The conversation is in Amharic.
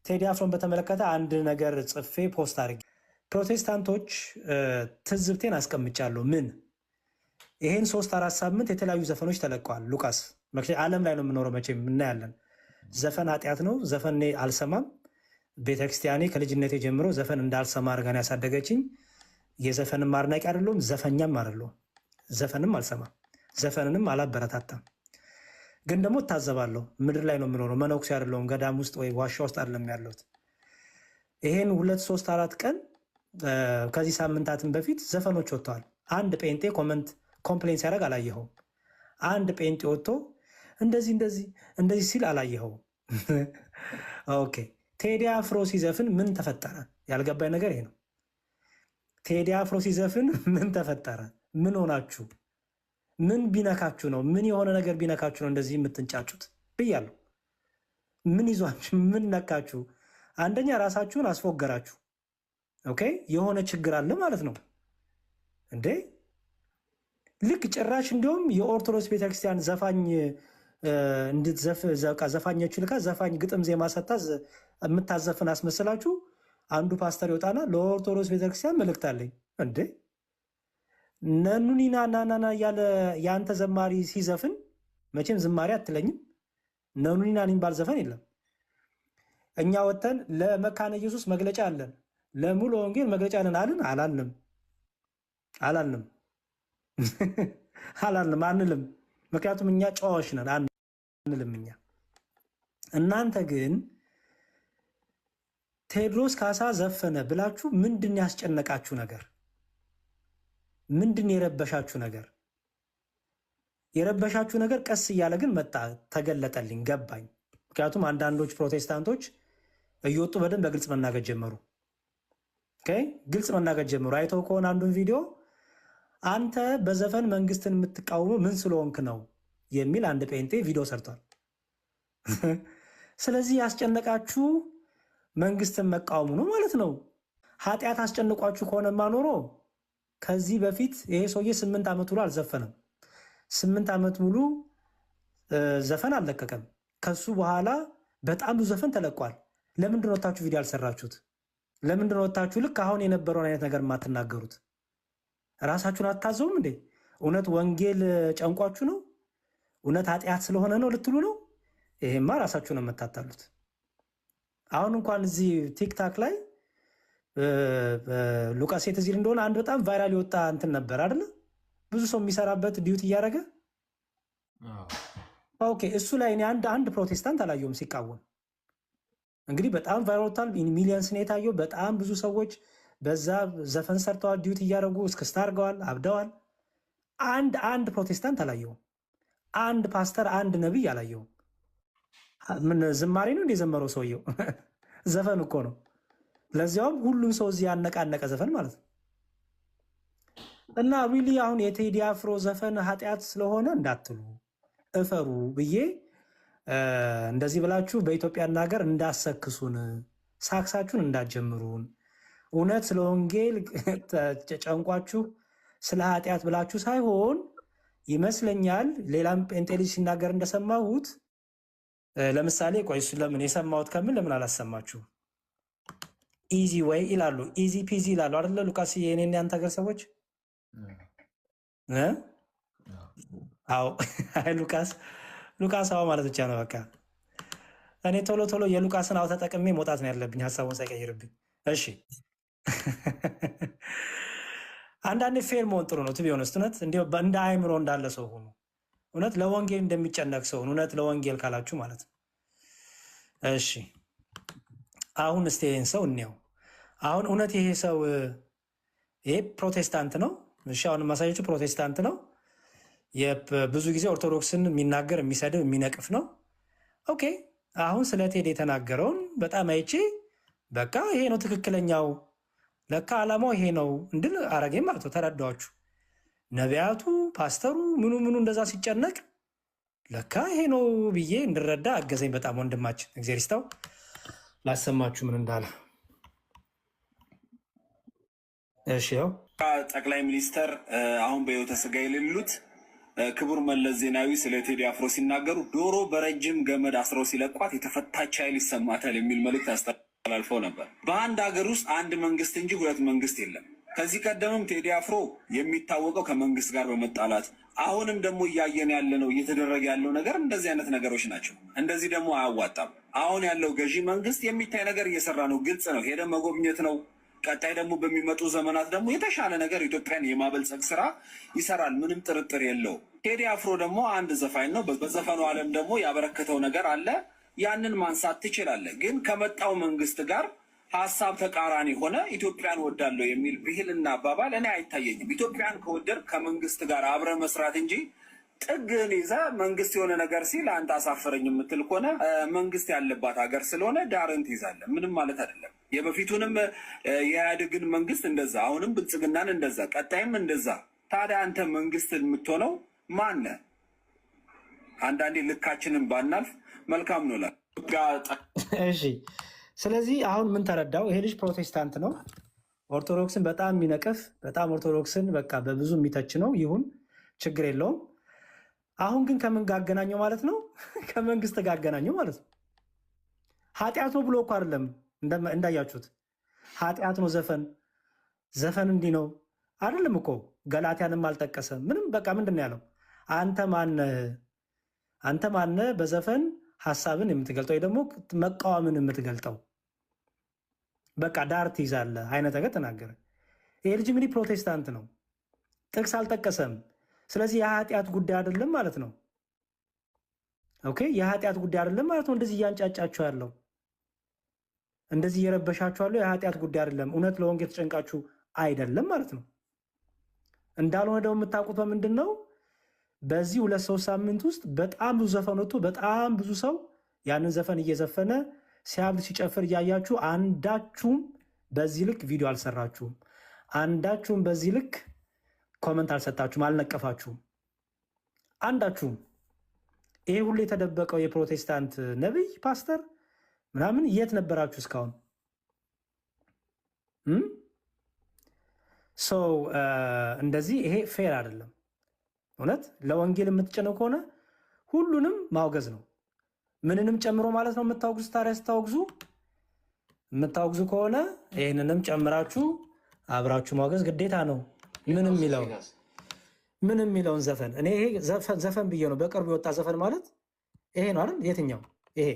ቴዲ አፍሮን በተመለከተ አንድ ነገር ጽፌ ፖስት አድርጌ ፕሮቴስታንቶች ትዝብቴን አስቀምጫለሁ። ምን ይሄን 3-4 ሳምንት የተለያዩ ዘፈኖች ተለቀዋል። ሉቃስ ዓለም ላይ ነው የምኖረው፣ መቼም እናያለን። ዘፈን ኃጢአት ነው። ዘፈን እኔ አልሰማም። ቤተክርስቲያኔ ከልጅነቴ ጀምሮ ዘፈን እንዳልሰማ አድርጋን ያሳደገችኝ። የዘፈንም አድናቂ አይደለሁም፣ ዘፈኛም አይደለሁም። ዘፈንም አልሰማም፣ ዘፈንንም አላበረታታም። ግን ደግሞ እታዘባለሁ። ምድር ላይ ነው የምኖረው፣ መነኩሴ አይደለሁም። ገዳም ውስጥ ወይ ዋሻ ውስጥ አይደለም ያለሁት። ይሄን 2-3-4 ቀን ከዚህ ሳምንታትን በፊት ዘፈኖች ወጥተዋል። አንድ ጴንጤ ኮምፕሌን ሲያደርግ አላየኸውም። አንድ ጴንጤ ወጥቶ እንደዚህ ሲል አላየኸውም። ኦኬ ቴዲ አፍሮ ሲዘፍን ምን ተፈጠረ? ያልገባኝ ነገር ይሄ ነው። ቴዲ አፍሮ ሲዘፍን ምን ተፈጠረ? ምን ሆናችሁ? ምን ቢነካችሁ ነው? ምን የሆነ ነገር ቢነካችሁ ነው እንደዚህ የምትንጫጩት ብያለሁ። ምን ይዟችሁ? ምን ነካችሁ? አንደኛ ራሳችሁን አስፎገራችሁ። ኦኬ የሆነ ችግር አለ ማለት ነው እንዴ? ልክ ጭራሽ እንዲሁም የኦርቶዶክስ ቤተክርስቲያን ዘፋኝ ዘፋኞች ልካ ዘፋኝ ግጥም ዜማ ሰታ የምታዘፍን አስመስላችሁ አንዱ ፓስተር ይወጣና ለኦርቶዶክስ ቤተክርስቲያን መልእክት አለኝ እንዴ ነኑኒና ናናና እያለ የአንተ ዘማሪ ሲዘፍን መቼም ዝማሬ አትለኝም። ነኑኒና የሚባል ዘፈን የለም። እኛ ወጥተን ለመካነ ኢየሱስ መግለጫ አለን፣ ለሙሉ ወንጌል መግለጫ አለን አላልንም አንልም። ምክንያቱም እኛ ጨዋዎች ነን፣ አንልም እኛ። እናንተ ግን ቴዎድሮስ ካሳ ዘፈነ ብላችሁ ምንድን ያስጨነቃችሁ ነገር? ምንድን የረበሻችሁ ነገር? የረበሻችሁ ነገር ቀስ እያለ ግን መጣ፣ ተገለጠልኝ፣ ገባኝ። ምክንያቱም አንዳንዶች ፕሮቴስታንቶች እየወጡ በደንብ በግልጽ መናገር ጀመሩ። ግልጽ መናገር ጀመሩ። አይተው ከሆነ አንዱን ቪዲዮ አንተ በዘፈን መንግስትን የምትቃወመው ምን ስለሆንክ ነው የሚል አንድ ጴንጤ ቪዲዮ ሰርቷል። ስለዚህ ያስጨነቃችሁ መንግስትን መቃወሙ ነው ማለት ነው። ኃጢአት አስጨንቋችሁ ከሆነማ ኖሮ ከዚህ በፊት ይሄ ሰውዬ 8 ዓመት ሙሉ አልዘፈነም። 8 ዓመት ሙሉ ዘፈን አልለቀቀም። ከሱ በኋላ በጣም ብዙ ዘፈን ተለቋል። ለምንድን ነው ወታችሁ ቪዲዮ አልሰራችሁት? ለምንድን ነው ወታችሁ ልክ አሁን የነበረውን አይነት ነገር የማትናገሩት? ራሳችሁን አታዘውም እንዴ? እውነት ወንጌል ጨንቋችሁ ነው? እውነት ኃጢአት ስለሆነ ነው ልትሉ ነው? ይሄማ ራሳችሁን የምታታሉት። አሁን እንኳን እዚህ ቲክታክ ላይ ሉቃስ የት እዚህ እንደሆነ አንድ በጣም ቫይራል የወጣ እንትን ነበር አይደለ? ብዙ ሰው የሚሰራበት ዲዩት እያደረገ ኦኬ። እሱ ላይ እኔ አንድ ፕሮቴስታንት አላየሁም ሲቃወም። እንግዲህ በጣም ቫይራል ወጥቷል። ሚሊየንስ ነው የታየው። በጣም ብዙ ሰዎች በዛ ዘፈን ሰርተዋል፣ ዲዩት እያደረጉ እስክስታ አድርገዋል፣ አብደዋል። አንድ ፕሮቴስታንት አላየውም። አንድ ፓስተር፣ አንድ ነቢይ አላየውም። ምን ዝማሬ ነው እንደ ዘመረው ሰውየው? ዘፈን እኮ ነው። ለዚያውም ሁሉም ሰው እዚህ ያነቃነቀ ዘፈን ማለት ነው። እና ሪሊ አሁን የቴዲ አፍሮ ዘፈን ኃጢአት ስለሆነ እንዳትሉ እፈሩ ብዬ እንደዚህ ብላችሁ በኢትዮጵያና ሀገር እንዳሰክሱን፣ ሳክሳችሁን እንዳትጀምሩን። እውነት ስለ ወንጌል ጨንቋችሁ ስለ ኃጢአት ብላችሁ ሳይሆን ይመስለኛል። ሌላም ጴንጤ ልጅ ሲናገር እንደሰማሁት ለምሳሌ ቆይ እሱ ለምን የሰማሁት ከምን ለምን አላሰማችሁ? ኢዚ ወይ ይላሉ፣ ኢዚ ፒዚ ይላሉ አይደለ? ሉቃስ የኔና ያንተ ሀገር ሰዎች አዎ ሉቃስ አዎ ማለት ብቻ ነው በቃ። እኔ ቶሎ የሉቃስን አዎ ተጠቅሜ መውጣት ነው ያለብኝ፣ ሀሳቡን ሳይቀይርብኝ። እሺ አንዳንዴ ፌር መሆን ጥሩ ነው። ቱ ቢ ኦነስት እውነት እንደ አእምሮ እንዳለ ሰው ሆኖ እውነት ለወንጌል እንደሚጨነቅ ሰው እውነት ለወንጌል ካላችሁ ማለት ነው። እሺ አሁን እስቲ ይሄን ሰው እንየው። አሁን እውነት ይሄ ሰው ይሄ ፕሮቴስታንት ነው። እሺ አሁን ማሳየቱ ፕሮቴስታንት ነው። ብዙ ጊዜ ኦርቶዶክስን የሚናገር የሚሰድብ የሚነቅፍ ነው። ኦኬ አሁን ስለ ቴዲ የተናገረውን በጣም አይቼ በቃ ይሄ ነው ትክክለኛው፣ ለካ ዓላማው ይሄ ነው እንድል አረገኝ ማለት ነው። ተረዳኋችሁ? ነቢያቱ፣ ፓስተሩ ምኑ እንደዛ ሲጨነቅ ለካ ይሄ ነው ብዬ እንድረዳ አገዘኝ በጣም ወንድማችን። እግዚአብሔር ይስጠው። ላሰማችሁ ምን እንዳለ። እሺ ያው ጠቅላይ ሚኒስተር አሁን በሕይወተ ሥጋ የሌሉት ክቡር መለስ ዜናዊ ስለ ቴዲ አፍሮ ሲናገሩ ዶሮ በረጅም ገመድ አስረው ሲለቋት የተፈታች ኃይል ይሰማታል የሚል መልእክት አስተላልፈው ነበር። በአንድ ሀገር ውስጥ አንድ መንግስት እንጂ ሁለት መንግስት የለም። ከዚህ ቀደምም ቴዲ አፍሮ የሚታወቀው ከመንግስት ጋር በመጣላት አሁንም ደግሞ እያየን ያለነው እየተደረገ ያለው ነገር እንደዚህ አይነት ነገሮች ናቸው። እንደዚህ ደግሞ አያዋጣም። አሁን ያለው ገዢ መንግስት የሚታይ ነገር እየሰራ ነው፣ ግልጽ ነው። ሄደ መጎብኘት ነው። ቀጣይ ደግሞ በሚመጡ ዘመናት ደግሞ የተሻለ ነገር ኢትዮጵያን የማበልጸግ ስራ ይሰራል፣ ምንም ጥርጥር የለው። ቴዲ አፍሮ ደግሞ አንድ ዘፋኝ ነው። በዘፈኑ ዓለም ደግሞ ያበረከተው ነገር አለ። ያንን ማንሳት ትችላለህ። ግን ከመጣው መንግስት ጋር ሀሳብ ተቃራኒ ሆነ ኢትዮጵያን ወዳለው የሚል ብሂልና አባባል እኔ አይታየኝም። ኢትዮጵያን ከወደድ ከመንግስት ጋር አብረ መስራት እንጂ ጥግን ይዘ መንግስት የሆነ ነገር ሲል አንተ አሳፈረኝ የምትል ከሆነ መንግስት ያለባት ሀገር ስለሆነ ዳርን ትይዛለህ። ምንም ማለት አይደለም። የበፊቱንም የኢህአዴግን መንግስት እንደዛ፣ አሁንም ብልጽግናን እንደዛ፣ ቀጣይም እንደዛ። ታዲያ አንተ መንግስት የምትሆነው ማነ? አንዳንዴ ልካችንን ባናልፍ መልካም ነው። እሺ፣ ስለዚህ አሁን ምን ተረዳው? ይሄ ልጅ ፕሮቴስታንት ነው፣ ኦርቶዶክስን በጣም የሚነቅፍ በጣም ኦርቶዶክስን በቃ በብዙ የሚተች ነው። ይሁን ችግር የለውም። አሁን ግን ከምን ጋር አገናኘው ማለት ነው? ከመንግስት ጋር አገናኘው ማለት ነው። ኃጢአት ነው ብሎ እኮ አይደለም እንዳያችሁት፣ ኃጢአት ነው ዘፈን እንዲህ ነው አይደለም እኮ። ገላትያንም አልጠቀሰም ምንም። በቃ ምንድን ነው ያለው? አንተ ማነ በዘፈን ሀሳብን የምትገልጠው ወይ ደግሞ መቃወምን የምትገልጠው? በቃ ዳር ትይዛለህ አይነት ነገር ተናገረ። ይሄ ልጅ እንግዲህ ፕሮቴስታንት ነው፣ ጥቅስ አልጠቀሰም። ስለዚህ የኃጢአት ጉዳይ አይደለም ማለት ነው። ኦኬ፣ የኃጢአት ጉዳይ አይደለም ማለት ነው። እንደዚህ እያንጫጫችሁ ያለው እንደዚህ እየረበሻችሁ ያለው የኃጢአት ጉዳይ አይደለም። እውነት ለወንጌል ተጨንቃችሁ አይደለም ማለት ነው። እንዳልሆነ ደግሞ የምታውቁት በምንድን ነው? በዚህ 2-3 ሳምንት ውስጥ በጣም ብዙ ዘፈን ወጥቶ በጣም ብዙ ሰው ያንን ዘፈን እየዘፈነ ሲያብድ ሲጨፍር እያያችሁ አንዳችሁም በዚህ ልክ ቪዲዮ አልሰራችሁም። አንዳችሁም በዚህ ልክ ኮመንት አልሰጣችሁም፣ አልነቀፋችሁም። አንዳችሁም። ይሄ ሁሉ የተደበቀው የፕሮቴስታንት ነቢይ ፓስተር ምናምን የት ነበራችሁ እስካሁን? ሰው እንደዚህ ይሄ ፌር አይደለም። እውነት ለወንጌል የምትጨነው ከሆነ ሁሉንም ማውገዝ ነው። ምንንም ጨምሮ ማለት ነው የምታወግዙ። ታዲያ የምታወግዙ ከሆነ ይህንንም ጨምራችሁ አብራችሁ ማውገዝ ግዴታ ነው። ምን የሚለውን ዘፈን እኔ ይሄ ዘፈን ብዬ ነው። በቅርቡ የወጣ ዘፈን ማለት ይሄ ነው አይደል? የትኛው ይሄ